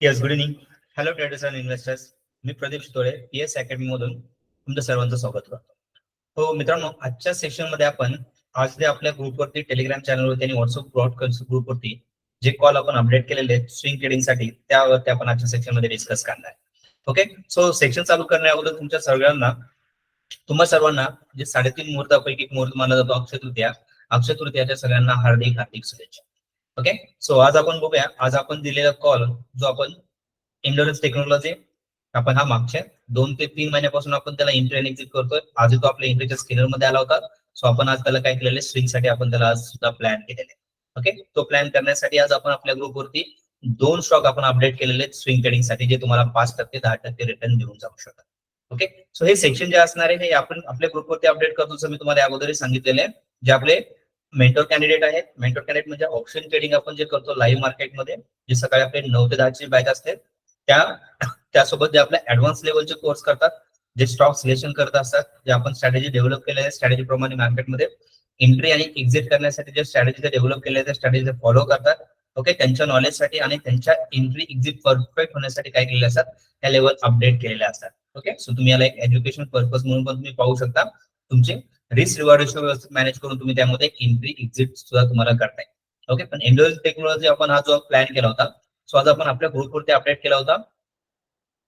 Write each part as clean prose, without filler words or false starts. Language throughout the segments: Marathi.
Yes, good evening. Hello traders and investors. Me Pradeep Shitole, PS academy मधून तुमचं सर्वांचं स्वागत करतो. हो मित्रांनो, आजच्या सेशन मध्ये आपण आज जे आपल्या ग्रुपवरती, टेलिग्राम चॅनलवरती आणि व्हॉट्सअप ब्रॉडकास्ट ग्रुपवरती जे कॉल आपण अपडेट केलेले आहेत स्विंग ट्रेडिंग साठी, त्यावरती आपण आजच्या सेक्शन मध्ये डिस्कस करणार आहे. ओके, सो सेक्शन चालू करण्या अगोदर तुम्हा सर्वांना जे 3.5 मुहूर्तापैकी एक मुहूर्त मानला जातो अक्षय तृतीयाच्या सगळ्यांना हार्दिक हार्दिक शुभेच्छा. ओके, सो आज आपण बघूया, आज आपण दिलेला कॉल जो आपण एंडोरन्स टेक्नॉलॉजी, आपण हा मागच्या 2 ते 3 महिन्यापासून आपण त्याला एंट्री आणि एक्झिट करतोय. आज तो आपल्या एंट्रीच्या स्कॅनर मध्ये आला होता. सो आपण आज त्याला काय केलेलं, स्विंग साठी आपण त्याला आज सुद्धा प्लॅन केलेले. ओके, तो प्लॅन करण्यासाठी आज आपण आपल्या ग्रुपवरती 2 स्टॉक आपण अपडेट केलेले आहेत स्विंग ट्रेडिंग साठी, जे तुम्हाला 5% 10% रिटर्न देऊन जाऊ शकतात. ओके, सो हे सेक्शन जे असणार आहे हे आपण आपल्या ग्रुपवरती अपडेट करतो. जसं मी तुम्हाला अगोदरही सांगितलेले आहे, जे आपले मेंटॉर कॅन्डिडेट आहेत. मेंटॉर कॅन्डिडेट म्हणजे ऑप्शन ट्रेडिंग आपण जे करतो लाईव्ह मार्केटमध्ये, जे सकाळी आपले 9 ते 10 ची बॅच असते, त्यासोबत जे आपल्या ऍडव्हान्स लेवलचे कोर्स करतात, जे स्टॉक सिलेक्शन करत असतात, जे आपण स्ट्रॅटेजी डेव्हलप केलेल्या आहे, स्ट्रॅटेजी प्रमाणे मार्केटमध्ये एंट्री आणि एक्झिट करण्यासाठी जे स्ट्रॅटेजी डेव्हलप केल्या त्या स्ट्रॅटेजी फॉलो करतात. ओके, त्यांच्या नॉलेजसाठी आणि त्यांच्या एंट्री एक्झिट परफेक्ट होण्यासाठी काय केलेले असतात, त्या लेवल अपडेट केलेले असतात. ओके, सो तुम्ही याला एक एज्युकेशन पर्पज म्हणून पण तुम्ही पाहू शकता. तुमचे रिस्क रिवॉर्ड रेशो व्यवस्थित मॅनेज करून तुम्ही त्यामध्ये एंट्री एक्झिट सुद्धा तुम्हाला करताय. ओके, पण एंडोरन्स टेक्नॉलॉजी आपण हा जो प्लॅन केला होता, सो आज आपण आपल्या ग्रुपवरती अपडेट केला होता.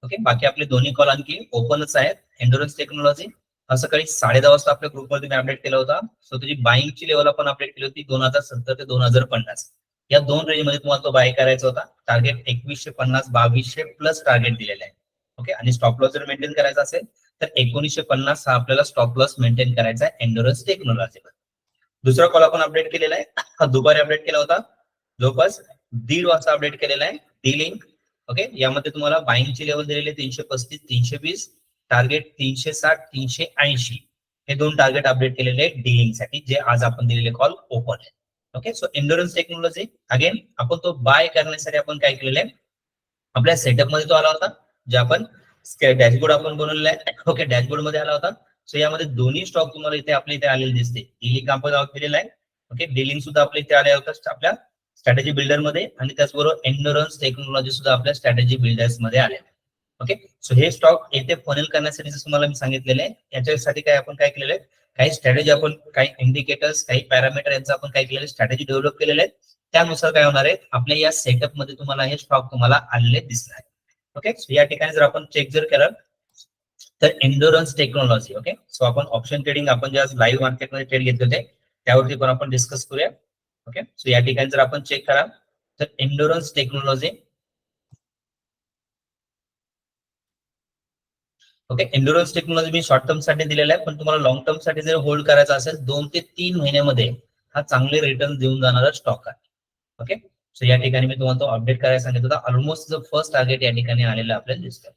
ओके, बाकी आपले दोन्ही कॉल आणखी ओपनच आहेत. एंडोरन्स टेक्नॉलॉजी सकाळी 10:30 वाजता आपल्या ग्रुपवरती मी अपडेट केला होता. सो त्याची बाईंगची लेवल आपण अपडेट केली होती 2070 ते 2050. या 2 रेंज मध्ये तुम्हाला तो बाय करायचा होता. टार्गेट 2150 2200 प्लस टार्गेट दिलेला आहे. ओके, आणि स्टॉप लॉस जर मेंटेन करायचा असेल तर 1950 हा आपल्याला स्टॉप लॉस मेंटेन करायचा आहे एंडोरन्स टेक्नॉलॉजीवर. दुसरा कॉल आपण अपडेट केलेला आहे, दुपारी अपडेट केला होता, जवळपास 1:30 वाजता अपडेट केलेला आहे. डी-लिंक. ओके, यामध्ये तुम्हाला बाईंगची लेवल दिलेले 335 320, टार्गेट 360 380. हे 2 टार्गेट अपडेट केलेले आहेत डी-लिंक साठी, जे आज आपण दिलेले कॉल ओपन आहे. ओके, सो एंडोरन्स टेक्नॉलॉजी अगेन आपण तो बाय करण्यासाठी आपण काय केलेलं आहे, आपल्या सेटअप मध्ये तो आला होता, जे आपण डॅशबोर्ड आपण बनवलेला आहे. ओके, डॅशबोर्ड मध्ये आला होता. सो यामध्ये दोन्ही स्टॉक तुम्हाला इथे आपल्या इथे आलेले दिसते. डी-लिंक आपण केलेला आहे. ओके, डी-लिंक सुद्धा आपल्या इथे आले होतं आपल्या स्ट्रॅटेजी बिल्डर मध्ये, आणि त्याचबरोबर एंडोरन्स टेक्नॉलॉजी सुद्धा आपल्या स्ट्रॅटेजी बिल्डर्स मध्ये आले. ओके, सो हे स्टॉक येथे फनेल करण्यासाठी जसं तुम्हाला मी सांगितलेलं आहे, याच्यासाठी काय आपण काय केलेलं आहे, काही स्ट्रॅटेजी आपण काही इंडिकेटर्स काही पॅरामीटर यांचं आपण काय केलेलं स्ट्रॅटेजी डेव्हलप केलेले आहेत. त्यानुसार काय होणार आहे, आपल्या या सेटअप मध्ये तुम्हाला हे स्टॉक तुम्हाला आलेले दिसणार आहे. ओके, सो या ठिकाणी जर आपण चेक जर केलं तर एंडोरन्स टेक्नॉलॉजी. ओके, सो आपण ऑप्शन ट्रेडिंग आपण जे आज लाईव्ह मार्केटमध्ये ट्रेड घेतले होते त्यावरती पण आपण डिस्कस करूया. ओके, सो या ठिकाणी जर आपण चेक करा तर एंडोरन्स टेक्नॉलॉजी. ओके, एंडोरन्स टेक्नॉलॉजी मी शॉर्ट टर्म साठी दिलेला आहे, पण तुम्हाला लॉंग टर्म साठी जर होल्ड करायचा असेल 2 ते 3 महिन्यामध्ये हा चांगले रिटर्न देऊन जाणारा स्टॉक आहे. ओके, सो या ठिकाणी मी तुम्हाला तो अपडेट करायला सांगितलं होता. ऑलमोस्ट जो फर्स्ट टार्गेट या ठिकाणी आलेलं आपल्याला दिसतं.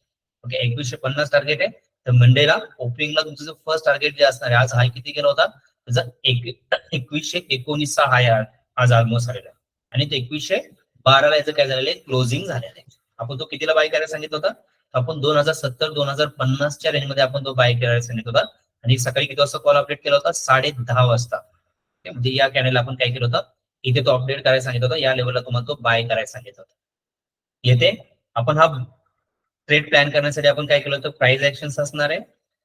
ओके, 2150 टार्गेट आहे. तर मंडेला ओपनिंगला तुमचं जो फर्स्ट टार्गेट जे असणार आहे, आज हाय किती केला होता, त्याचा 2119 हाय आज ऑलमोस्ट आलेला आहे, आणि ते 2112 याचं काय झालेलं आहे, क्लोजिंग झालेलं आहे. आपण तो कितीला बाय करायला सांगितलं होता, आपण 2070 2050च्या रेंज मध्ये आपण तो बाय करायला सांगितलं होता. आणि सकाळी किती वाजता कॉल अपडेट केला होता, 10:30 वाजता. म्हणजे या कॅनेलला आपण काय केलं होतं, इथे तो अपडेट करायला सांगितलं होतं, या लेवलला तुम्हाला तो बाय करायला सांगितलं होतं. येथे आपण हा ट्रेड प्लॅन करण्यासाठी आपण काय केलं होतं, प्राइस ऍक्शन्स असणार आहे.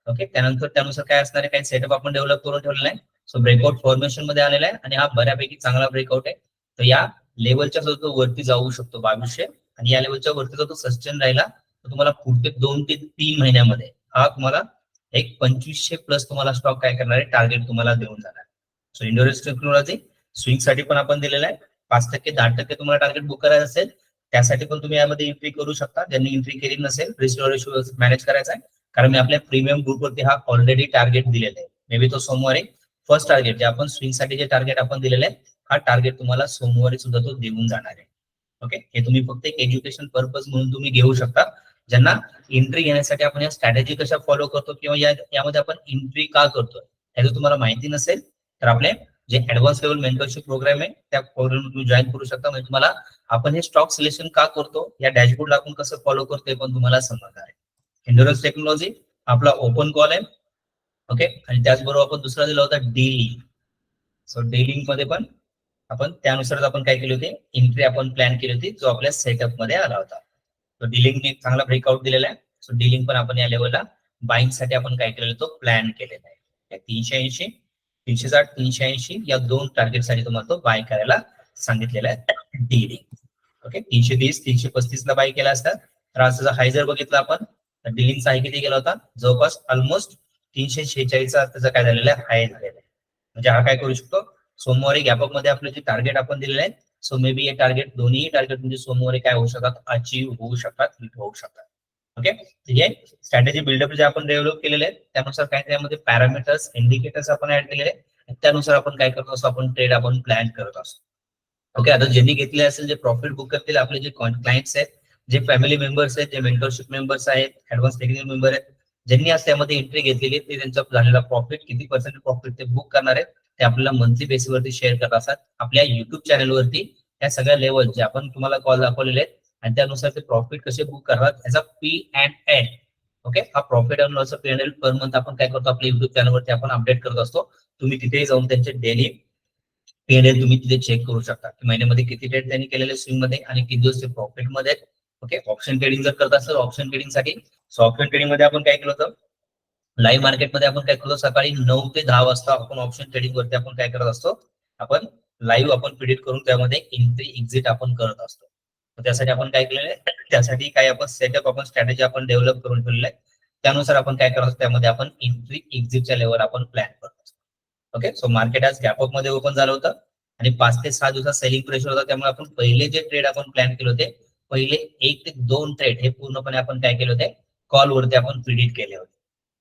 ओके, त्यानुसार काय असणार आहे, काही सेटअप आपण डेव्हलप करून ठेवलेला आहे. सो ब्रेकआउट फॉर्मेशन मध्ये आलेला आहे, आणि हा बऱ्यापैकी चांगला ब्रेकआउट आहे. तर या लेवलच्या सुद्धा तो वरती जाऊ शकतो 2200, आणि या लेवलच्या वरती जर तो सस्टेन राहिला तर तुम्हाला पुढचे 2 ते 3 महिन्यामध्ये हा तुम्हाला एक 2500 प्लस तुम्हाला स्टॉक काय करणार आहे, टार्गेट तुम्हाला देऊन जाणार. सो एंडोरन्स टेक्नॉलॉजी स्विंग साठी पण आपण दिलेला आहे. 5% 10% तुम्हाला टार्गेट बुक करायचं असेल त्यासाठी पण तुम्ही यामध्ये एंट्री करू शकता. ज्यांनी एंट्री केली नसेल, रिस्क रेशो मॅनेज करायचा आहे, कारण मी आपल्या प्रीमियम ग्रुपवरती हा ऑलरेडी टार्गेट दिलेला आहे. मे बी तो सोमवारी फर्स्ट टार्गेट जे आपण स्विंग साठी जे टार्गेट आपण दिलेलं आहे, हा टार्गेट तुम्हाला सोमवारी सुद्धा तो देऊन जाणार आहे. ओके, हे तुम्ही फक्त एक एज्युकेशन पर्पज म्हणून तुम्ही घेऊ शकता. ज्यांना एंट्री घेण्यासाठी आपण या स्ट्रॅटेजी कशा फॉलो करतो किंवा यामध्ये आपण एंट्री का करतो याचं तुम्हाला माहिती नसेल तर आपले जे ऍडव्हान्स लेवल मेंटरशिप प्रोग्राम आहे त्या प्रोग्राम तुम्ही जॉईन करू शकता. म्हणजे तुम्हाला आपण हे स्टॉक सिलेक्शन का करतो, या डॅशबोर्डला आपण कसं फॉलो करतो हे पण तुम्हाला समजणार आहे. एंडोरन्स टेक्नॉलॉजी आपला ओपन कॉल आहे. ओके, आणि त्याचबरोबर आपण दुसरा दिला होता डी-लिंक. सो डी-लिंक मध्ये पण आपण त्यानुसार आपण काय केली होती, एंट्री आपण प्लॅन केली होती, जो आपल्या सेटअप मध्ये आला होता. डिलिंगने चांगला ब्रेकआउट दिलेला आहे. सो डिलिंग पण आपण या लेवलला बाईंग साठी आपण काय केलेलं तो प्लॅन केलेला आहे. 380, 360, 380 या दोन टार्गेट साठी तुम्हाला तो बाय करायला सांगितलेला आहे डिलिंग. ओके, 330, 335 ला बाय केला असता तर आज हाय जर बघितला आपण तर डिलिंगचा हाय किती गेला होता, जवळपास ऑलमोस्ट 346 त्याचा काय झालेला आहे, हाय झालेला आहे. म्हणजे हा काय करू शकतो, सोमवारी गॅपअप मध्ये आपले जे टार्गेट आपण दिलेले आहेत, सो मे बी हे टार्गेट दोन्ही टार्गेट म्हणजे सोमवारी काय होऊ शकतात, अचीव्ह होऊ शकतात, हिट होऊ शकतात. ओके, ठीक आहे. स्ट्रॅटेजी बिल्डअप जे आपण डेव्हलप केलेले आहेत त्यानुसार काय त्यामध्ये पॅरामीटर्स इंडिकेटर्स आपण ऍड केलेले आहेत, त्यानुसार आपण काय करतो असतो, आपण ट्रेड आपण प्लॅन करत असतो. ओके, आता ज्यांनी घेतले असेल, जे प्रॉफिट बुक करतील आपले जे क्लायंट्स आहेत, जे फॅमिली मेंबर्स आहेत, जे मेंटरशिप मेंबर्स आहेत, ऍडव्हान्स टेक्निकल मेंबर आहेत, ज्यांनी आज त्यामध्ये एंट्री घेतलेली ते त्यांचा झालेला प्रॉफिट किती पर्सेंट प्रॉफिट ते बुक करणार आहेत ते आपल्याला मंथली बेसिसवरती शेअर करत असतात आपल्या युट्यूब चॅनलवरती. त्या सगळ्या लेवल जे आपण तुम्हाला कॉल दाखवलेले आहेत आणि त्यानुसार ते प्रॉफिट कसे बुक करतात याचा P&L. ओके, हा profit and loss P&L per month आपण काय करतो आपल्या युट्यूब चॅनलवरती आपण अपडेट करत असतो. तुम्ही तिथे जाऊन त्यांचे डेली P&L तुम्ही तिथे चेक करू शकता की महिन्यामध्ये किती ट्रेड त्यांनी केलेले स्विंग मध्ये आणि किती दिवस ते प्रॉफिट मध्ये. ओके, ऑप्शन ट्रेडिंग जर करत असेल ऑप्शन ट्रेडिंग साठी, सो ऑप्शन ट्रेडिंग मध्ये आपण काय केलं होतं, लाईव्ह मार्केटमध्ये आपण काय करतो, सकाळी 9 ते 10 वाजता आपण ऑप्शन ट्रेडिंग वरती आपण काय करत असतो, आपण लाईव्ह आपण प्रिडिक्ट करून त्यामध्ये एंट्री एक्झिट आपण करत असतो. त्यासाठी आपण काय केलेलं आहे, त्यासाठी काय आपण सेटअप आपण स्ट्रॅटेजी आपण डेव्हलप करून ठेवलेलं आहे. त्यानुसार आपण काय करत असतो, त्यामध्ये आपण एंट्री एक्झिटच्या लेवल आपण प्लॅन करत असतो. ओके, सो मार्केट आज गॅपअप मध्ये ओपन झालं होतं आणि 5 ते 6 दिवसात सेलिंग प्रेशर होता, त्यामुळे आपण पहिले जे ट्रेड आपण प्लॅन केले होते, पहिले 1 ते 2 ट्रेड हे पूर्णपणे आपण काय केले होते, कॉल वरती आपण प्रिडिक्ट केले होते.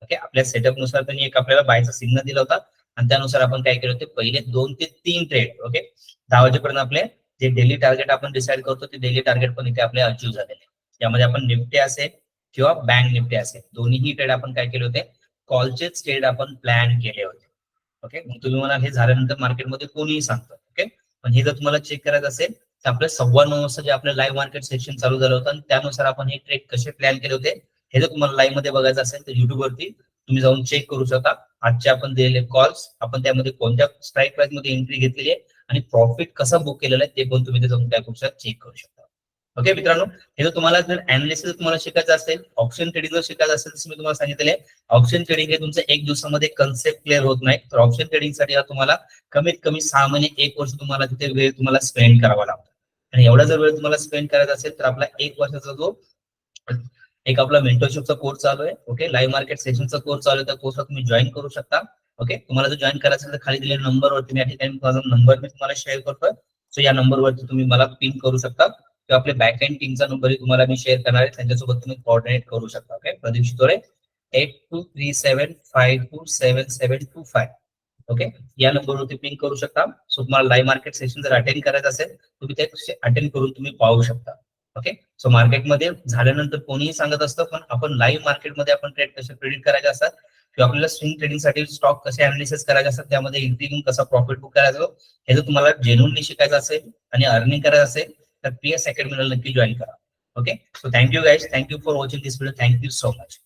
ओके, आपल्या सेटअप नुसार त्यांनी एक आपल्याला बायचा सिग्नल दिला होता आणि त्यानुसार आपण काय केलं होते, पहिले 2 ते 3 ट्रेड ओके 10 वाजेपर्यंत आपले जे डेली टार्गेट आपण डिसाईड करतो ते डेली टार्गेट पण इथे आपले अचीव्ह झालेले. यामध्ये आपण निफ्टी असेल किंवा बँक निफ्टी असेल दोन्हीही ट्रेड आपण काय केले होते, कॉलचेच ट्रेड आपण प्लॅन केले होते. ओके, मग तुम्ही मला हे झाल्यानंतर मार्केटमध्ये कोणीही सांगतं. ओके, पण हे जर तुम्हाला चेक करायचं असेल तर आपल्या 9:15 वाजता जे आपलं लाईव्ह मार्केट सेशन चालू झालं होतं आणि त्यानुसार आपण हे ट्रेड कसे प्लॅन केले होते हे जर तुम्हाला लाईव्ह मध्ये बघायचं असेल तर युट्यूब वरती तुम्ही जाऊन चेक करू शकता. आजचे आपण दिलेले कॉल्स, आपण त्यामध्ये कोणत्या स्ट्राईक प्राइस मध्ये एंट्री घेतलेली आहे आणि प्रॉफिट कसा बुक केलेला आहे ते पण तुम्ही जाऊन काय करू शकता, चेक करू शकता. ओके मित्रांनो, हे जर तुम्हाला जर अनालिसिस तुम्हाला शिकायचं असेल, ऑप्शन ट्रेडिंग जर शिकायचं असेल तर मी तुम्हाला सांगितले ऑप्शन ट्रेडिंग हे तुमचं 1 दिवसामध्ये कन्सेप्ट क्लिअर होत नाही. तर ऑप्शन ट्रेडिंग साठी तुम्हाला कमीत कमी 6 महिने 1 वर्ष तुम्हाला तिथे वेळ तुम्हाला स्पेंड करावा लागतो. आणि एवढा जर वेळ तुम्हाला स्पेंड करायचा असेल तर आपला 1 वर्षाचा जो एक आपला मेंटरशिपचा कोर्स चालू आहे. ओके, लाईव्ह मार्केट सेशनचा कोर्स चालू आहे, त्या कोर्सला तुम्ही जॉईन करू शकता. ओके, तुम्हाला जर जॉईन करायचं असेल तर खाली दिलेल्या नंबरवरती मी या ठिकाणी माझा नंबर मी तुम्हाला शेअर करतोय. सो या नंबरवरती तुम्ही मला पिन करू शकता किंवा आपल्या बॅक एंड टीमचा नंबरही तुम्हाला मी शेअर करणार आहे, त्यांच्यासोबत तुम्ही कोऑर्डिनेट करू शकता. ओके, प्रदीप शितोळे 8237527725. ओके, या नंबरवरती पिन करू शकता. सो तुम्हाला लाईव्ह मार्केट सेशन जर अटेंड करायचं असेल तुम्ही ते अटेंड करून तुम्ही पाहू शकता. ओके, सो मार्केटमध्ये झाल्यानंतर कोणीही सांगत असतं, पण आपण लाईव्ह मार्केटमध्ये आपण ट्रेड कसे प्रेडिक्ट करायचे असतात किंवा आपल्याला स्विंग ट्रेडिंग साठी स्टॉक कसे अनालिसिस करायचे असतात, त्यामध्ये एंट्री घेऊन कसा प्रॉफिट बुक करायचा हे जर तुम्हाला जेन्युइनली शिकायचं असेल आणि अर्निंग करायचं असेल तर PS अकॅडमीला नक्की जॉईन करा. Okay, so thank you guys, thank you for watching this video, thank you so much.